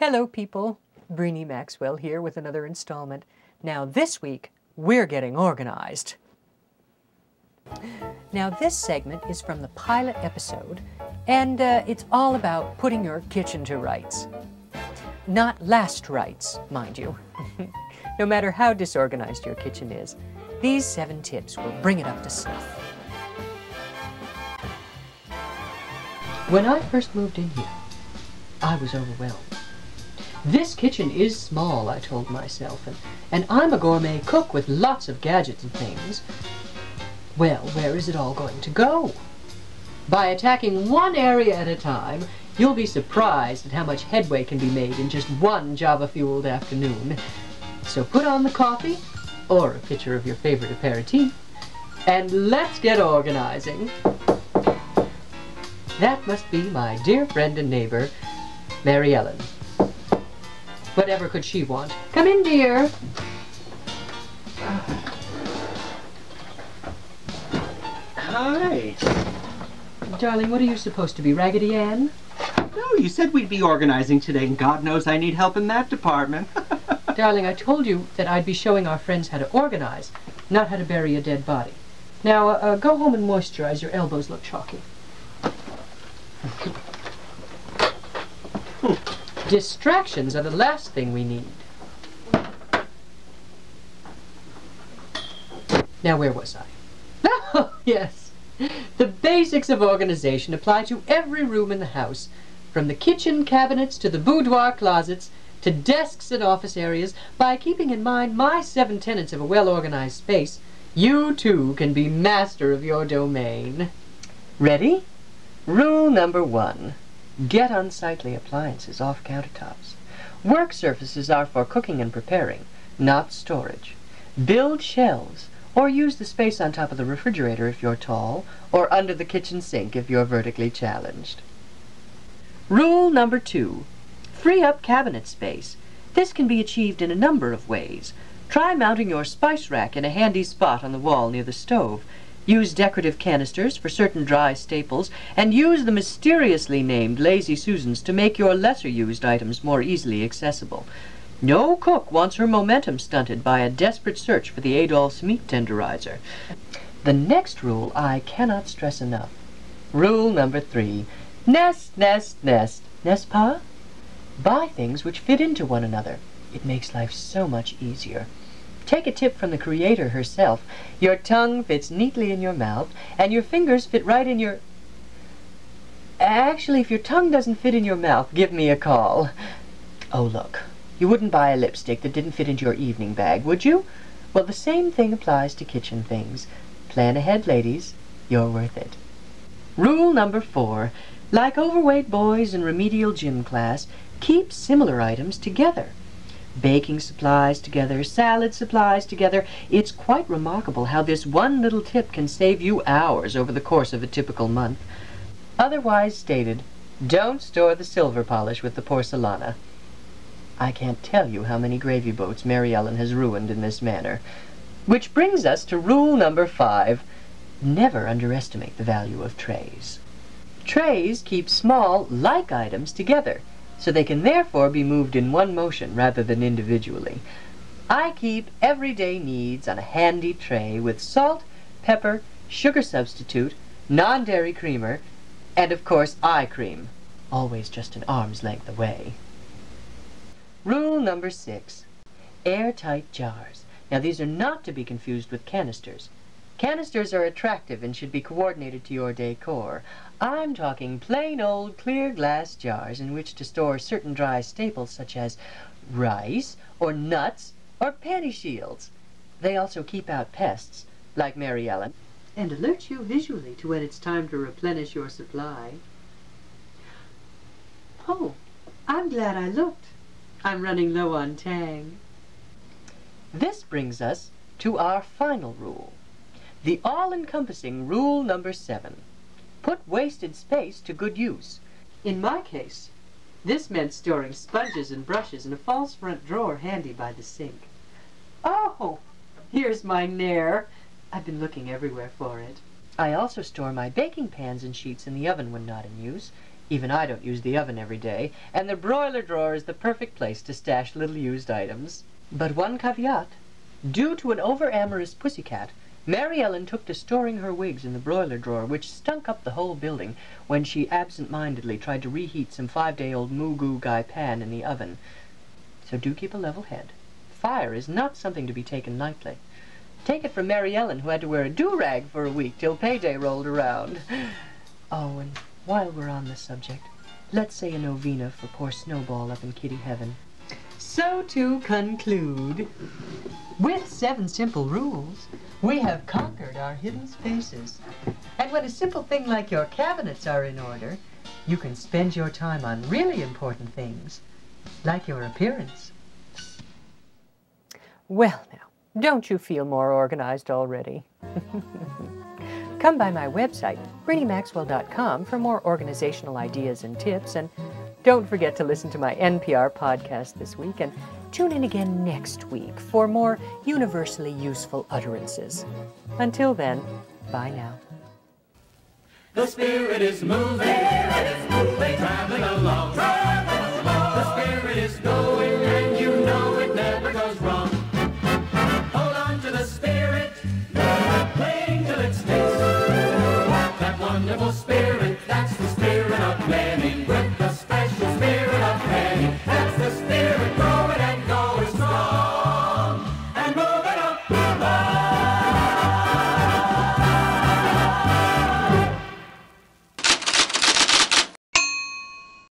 Hello people, Brini Maxwell here with another installment. Now this week, we're getting organized. Now this segment is from the pilot episode, and it's all about putting your kitchen to rights. Not last rights, mind you. No matter how disorganized your kitchen is, these 7 tips will bring it up to snuff. When I first moved in here, I was overwhelmed. This kitchen is small, I told myself, and I'm a gourmet cook with lots of gadgets and things. Well, where is it all going to go? By attacking one area at a time, you'll be surprised at how much headway can be made in just one Java-fueled afternoon. So put on the coffee, or a pitcher of your favorite aperitif, and let's get organizing. That must be my dear friend and neighbor, Mary Ellen. Whatever could she want? Come in, dear. Hi. Darling, what are you supposed to be, Raggedy Ann? No, you said we'd be organizing today, and God knows I need help in that department. Darling, I told you that I'd be showing our friends how to organize, not how to bury a dead body. Now, go home and moisturize. Your elbows look chalky. Distractions are the last thing we need. Now, where was I? Oh, yes. The basics of organization apply to every room in the house, from the kitchen cabinets to the boudoir closets to desks and office areas. By keeping in mind my 7 tenets of a well-organized space, you too can be master of your domain. Ready? Rule number 1. Get unsightly appliances off countertops. Work surfaces are for cooking and preparing, not storage. Build shelves, or use the space on top of the refrigerator if you're tall, or under the kitchen sink if you're vertically challenged. Rule number 2. Free up cabinet space. This can be achieved in a number of ways. Try mounting your spice rack in a handy spot on the wall near the stove. Use decorative canisters for certain dry staples, and use the mysteriously named Lazy Susans to make your lesser-used items more easily accessible. No cook wants her momentum stunted by a desperate search for the Adolph's meat tenderizer. The next rule I cannot stress enough. Rule number 3. Nest, nest, nest. N'est-ce pas? Buy things which fit into one another. It makes life so much easier. Take a tip from the creator herself. Your tongue fits neatly in your mouth, and your fingers fit right in your... Actually, if your tongue doesn't fit in your mouth, give me a call. Oh, look. You wouldn't buy a lipstick that didn't fit into your evening bag, would you? Well, the same thing applies to kitchen things. Plan ahead, ladies. You're worth it. Rule number 4. Like overweight boys in remedial gym class, keep similar items together. Baking supplies together, salad supplies together. It's quite remarkable how this one little tip can save you hours over the course of a typical month. Otherwise stated, don't store the silver polish with the porcelana. I can't tell you how many gravy boats Mary Ellen has ruined in this manner. Which brings us to rule number 5. Never underestimate the value of trays. Trays keep small, like items together, so they can therefore be moved in one motion rather than individually. I keep everyday needs on a handy tray with salt, pepper, sugar substitute, non-dairy creamer, and of course eye cream, always just an arm's length away. Rule number 6. Airtight jars. Now these are not to be confused with canisters. Canisters are attractive and should be coordinated to your decor. I'm talking plain old clear glass jars in which to store certain dry staples such as rice, or nuts, or panty shields. They also keep out pests, like Mary Ellen, and alert you visually to when it's time to replenish your supply. Oh, I'm glad I looked. I'm running low on tang. This brings us to our final rule. The all-encompassing rule number 7. Put wasted space to good use. In my case, this meant storing sponges and brushes in a false front drawer handy by the sink. Oh, here's my Nair. I've been looking everywhere for it. I also store my baking pans and sheets in the oven when not in use, Even I don't use the oven every day, and the broiler drawer is the perfect place to stash little used items. But one caveat. Due to an over-amorous pussycat, Mary Ellen took to storing her wigs in the broiler drawer, which stunk up the whole building when she absent-mindedly tried to reheat some 5-day-old Moo Goo Gai pan in the oven. So do keep a level head. Fire is not something to be taken lightly. Take it from Mary Ellen, who had to wear a do-rag for a week till payday rolled around. Oh, and while we're on the subject, let's say a novena for poor Snowball up in Kitty Heaven. So to conclude, with 7 simple rules, we have conquered our hidden spaces. And when a simple thing like your cabinets are in order, you can spend your time on really important things, like your appearance. Well now, don't you feel more organized already? Come by my website, BriniMaxwell.com, for more organizational ideas and tips, and don't forget to listen to my NPR podcast this week, and tune in again next week for more universally useful utterances. Until then, bye now. The spirit is moving, traveling along. The spirit is going.